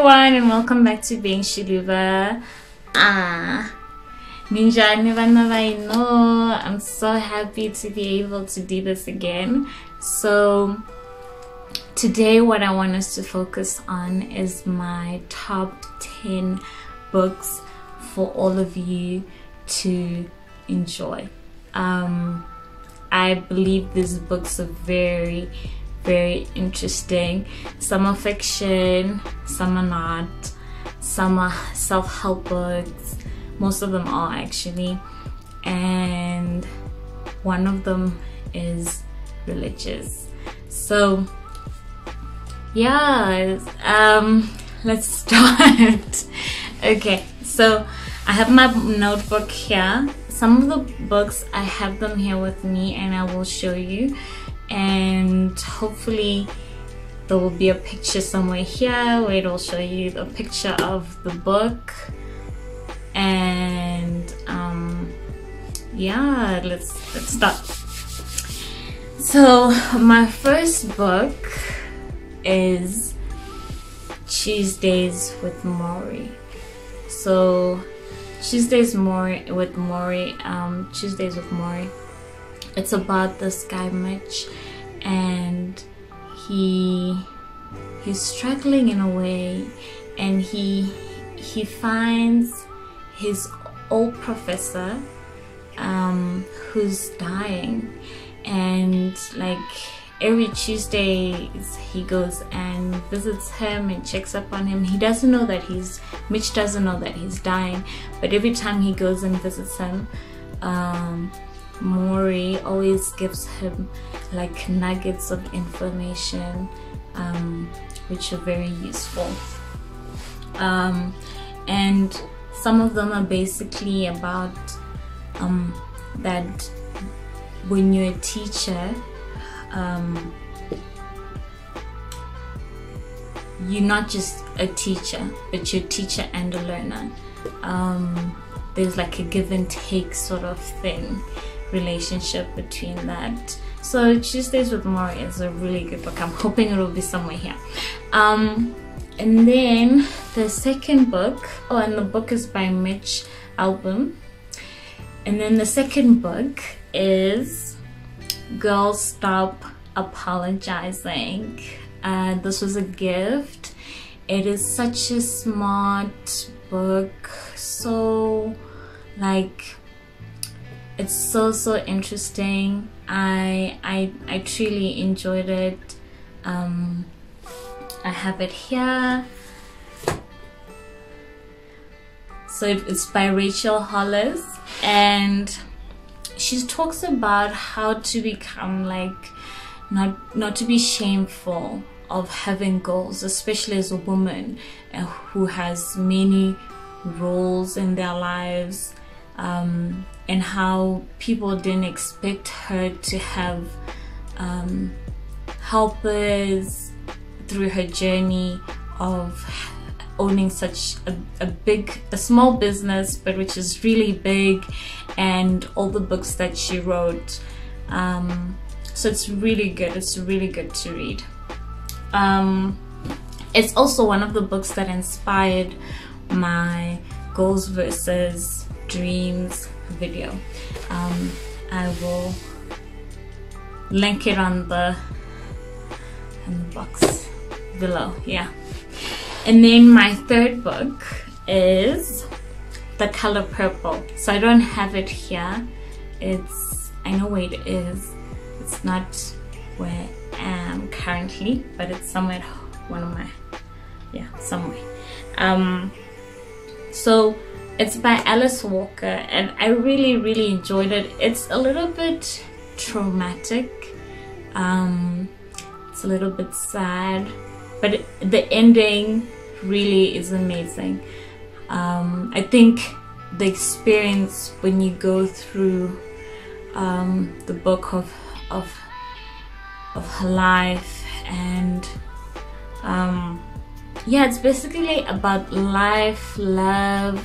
everyone, and welcome back to Being Xiluva. Ninjani Vana Leswi. I'm so happy to be able to do this again. So today what I want us to focus on is my top 10 books for all of you to enjoy. I believe these books are very interesting. Some are fiction, some are not, some are self-help books, most of them are actually, and one of them is religious. So yeah, let's start. Okay, so I have my notebook here. Some of the books, I have them here with me and I will show you, and hopefully there will be a picture somewhere here where it will show you a picture of the book. And yeah, let's start. So my first book is Tuesdays with Mori. So Tuesdays with Mori. It's about this guy Mitch, and he's struggling in a way, and he finds his old professor who's dying, and like every Tuesday he goes and visits him and checks up on him. Mitch doesn't know that he's dying, but every time he goes and visits him, Mori always gives him like nuggets of information, which are very useful, and some of them are basically about that when you're a teacher, you're not just a teacher, but you're a teacher and a learner. There's like a give and take sort of relationship between that. So Tuesdays with Mori is a really good book. I'm hoping it will be somewhere here. And then the second book, and the book is by Mitch album. And then the second book is Girls Stop Apologizing. This was a gift. It is such a smart book, so like it's so interesting. I truly enjoyed it. I have it here. So it's by Rachel Hollis, and she talks about how to become like not to be shameful of having goals, especially as a woman who has many roles in their lives, and how people didn't expect her to have helpers through her journey of owning such a small business, but which is really big, and all the books that she wrote. So it's really good. It's really good to read. It's also one of the books that inspired my goals versus dreams video. I will link it on the box below. Yeah. And then my third book is The Color Purple. So I don't have it here. I know where it is. It's not where I am currently, but it's somewhere, somewhere. So it's by Alice Walker, and I really enjoyed it. It's a little bit traumatic. It's a little bit sad, but the ending really is amazing. I think the experience when you go through the book of her life, and yeah, it's basically about life, love,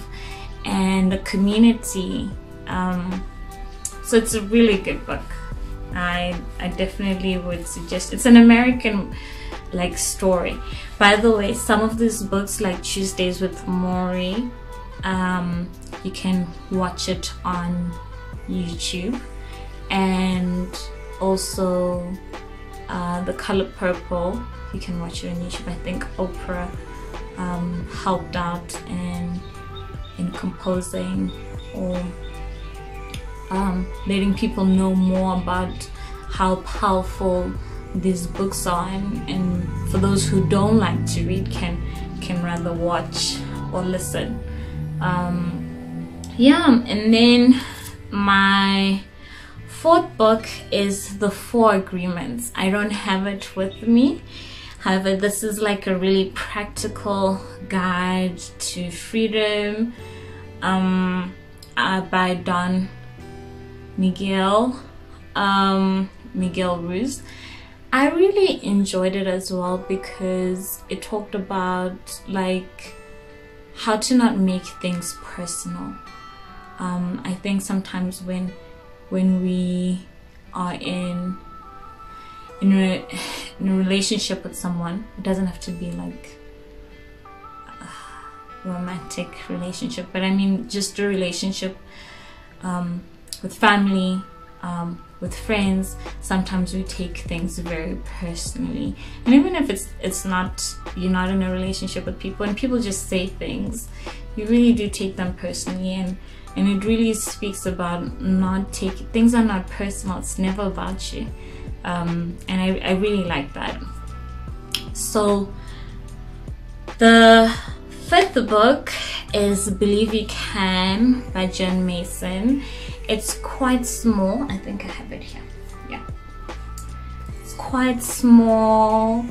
and a community. So it's a really good book. I definitely would suggest. It's an American like story. By the way, some of these books, like Tuesdays with Mori, you can watch it on YouTube, and also The Color Purple, you can watch it on YouTube. I think Oprah helped out in composing or letting people know more about how powerful these books are, and for those who don't like to read can rather watch or listen. Yeah, and then my fourth book is The 4 Agreements. I don't have it with me. However, this is like a really practical guide to freedom by Don Miguel Ruiz. I really enjoyed it as well because it talked about like how to not make things personal. I think sometimes when we are in a relationship with someone, it doesn't have to be like a romantic relationship, but I mean just a relationship with family, with friends. Sometimes we take things very personally, and even if it's not, you're not in a relationship with people and people just say things, you really do take them personally, and it really speaks about not taking things are not personal. It's never about you, and I really like that. So the fifth book is Believe You Can by John Mason. It's quite small. I think I have it here. Yeah, it's quite small.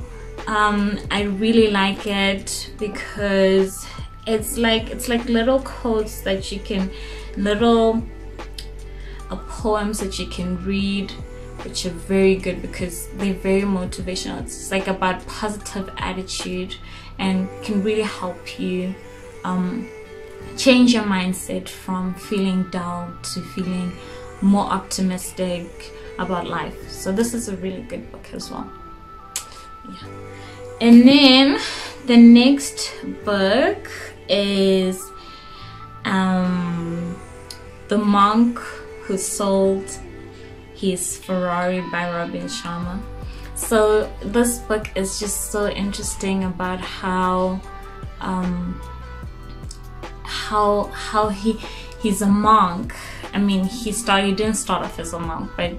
I really like it because it's like little quotes that you can, little poems that you can read, which are very good because they're very motivational. It's like about positive attitude and can really help you change your mindset from feeling down to feeling more optimistic about life. So this is a really good book as well. Yeah. And then the next book is The Monk Who Sold His Ferrari by Robin Sharma. So this book is just so interesting about how he's a monk. I mean, he didn't start off as a monk, but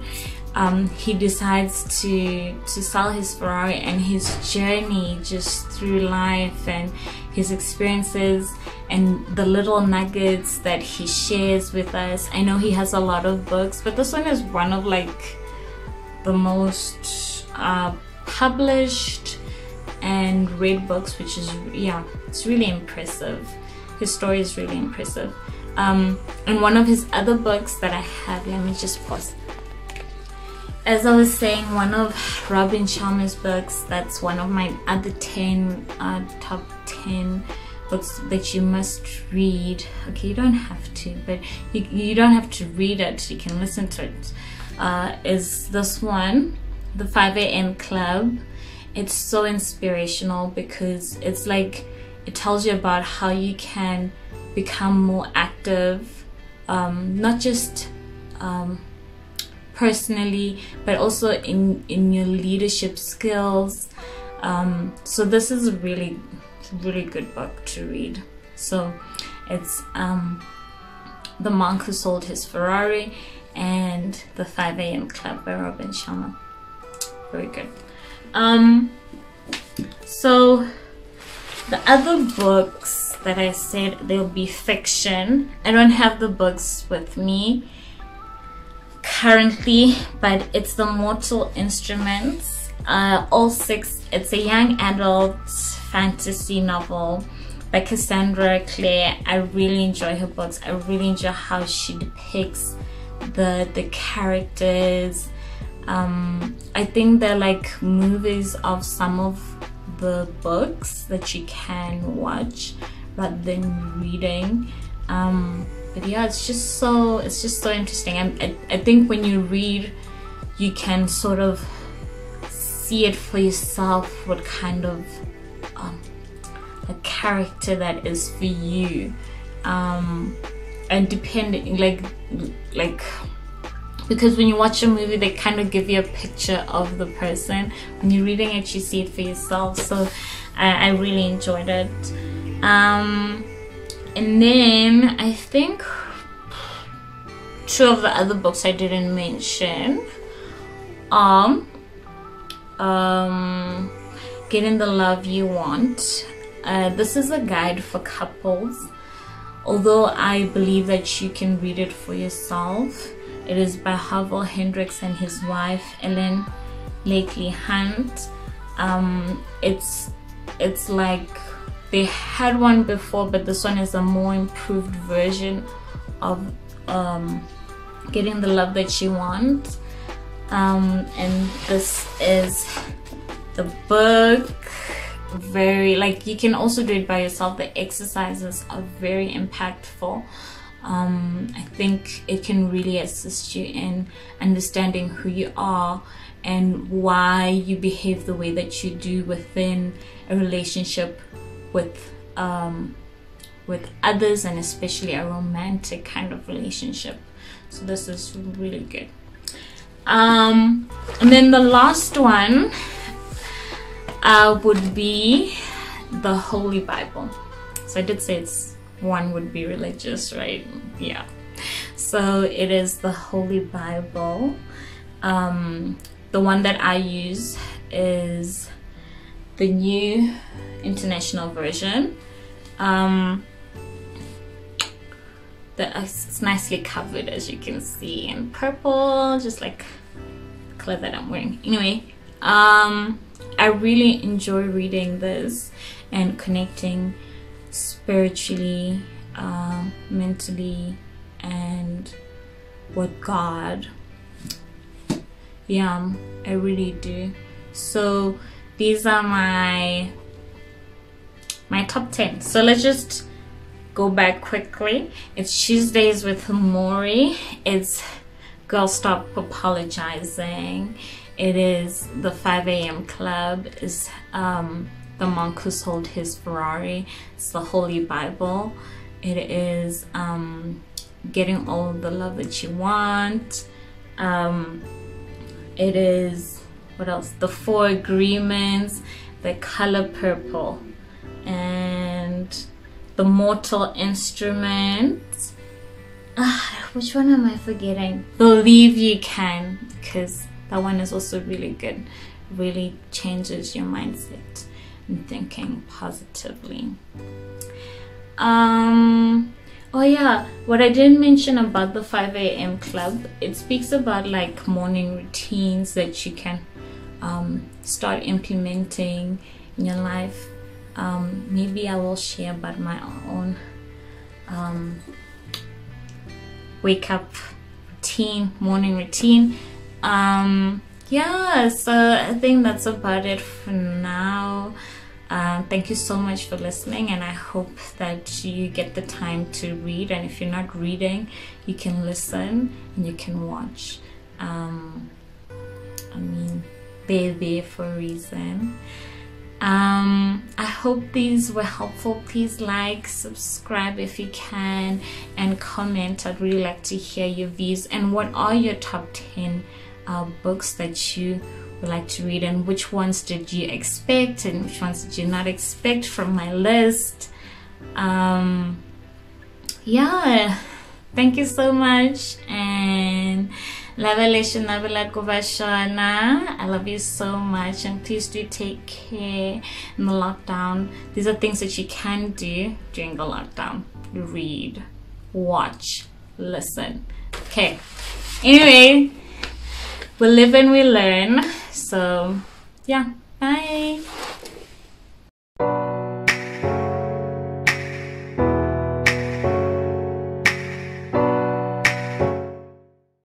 he decides to sell his Ferrari, and his journey just through life and his experiences and the little nuggets that he shares with us. I know he has a lot of books, but this one is one of like the most published and read books, which is, yeah, it's really impressive. His story is really impressive. And one of his other books that I have, let me just pause. As I was saying, one of Robin Sharma's books, that's one of my other 10 top 10 books that you must read. Okay, you don't have to, but you don't have to read it, you can listen to it. Is this one, The 5 a.m. Club. It's so inspirational because it's like, it tells you about how you can become more active, not just personally, but also in your leadership skills. So this is a really good book to read. So it's The Monk Who Sold His Ferrari and The 5 a.m. Club by Robin Sharma. Very good. So the other books that I said, they'll be fiction. I don't have the books with me currently, but it's The Mortal Instruments, all 6. It's a young adult fantasy novel by Cassandra Clare. I really enjoy her books. I really enjoy how she depicts the characters. I think they're like movies of some of the books that you can watch rather than reading. But yeah, it's just so interesting. I think when you read, you can sort of see it for yourself, what kind of a character that is for you, and depending, like because when you watch a movie, they kind of give you a picture of the person. When you're reading it, you see it for yourself. So I really enjoyed it. And then I think 2 of the other books I didn't mention are Getting the Love You Want. This is a guide for couples, although I believe that you can read it for yourself. It is by Havel Hendricks and his wife Ellen Lakely Hunt. It's like they had one before, but this one is a more improved version of Getting the Love That You Want. And this is the book. Very, like, you can also do it by yourself. The exercises are very impactful. I think it can really assist you in understanding who you are and why you behave the way that you do within a relationship with others, and especially a romantic kind of relationship. So this is really good. And then the last one would be the Holy Bible. So I did say one would be religious, right? Yeah. So it is the Holy Bible. The one that I use is the New International Version. It's nicely covered, as you can see, in purple, just like the color that I'm wearing. Anyway, I really enjoy reading this and connecting spiritually, mentally, and with God. Yeah, I really do. So these are my top 10. So let's just go back quickly. It's Tuesdays with Mori. It's Girl Stop Apologizing. It is the 5 a.m. Club. Is The Monk Who Sold His Ferrari. It's the Holy Bible. It is Getting All the Love That You Want. It is, what else? The 4 Agreements, The Color Purple, and The Mortal Instrument. Which one am I forgetting? Believe You Can, because that one is also really good. Really changes your mindset and thinking positively. Oh yeah, what I didn't mention about the 5 a.m. Club, it speaks about like morning routines that you can start implementing in your life. Maybe I will share about my own wake up routine, morning routine. Yeah, so I think that's about it for now. Thank you so much for listening, and I hope that you get the time to read, and if you're not reading, you can listen and you can watch. I mean, they're there for a reason. I hope these were helpful. Please like, subscribe if you can, and comment. I'd really like to hear your views, and what are your top 10 books that you would like to read, and which ones did you expect and which ones did you not expect from my list. Yeah, thank you so much, and navelaku, Swona. I love you so much, and please do take care in the lockdown. These are things that you can do during the lockdown: read, watch, listen. Okay, anyway, we live and we learn. So yeah.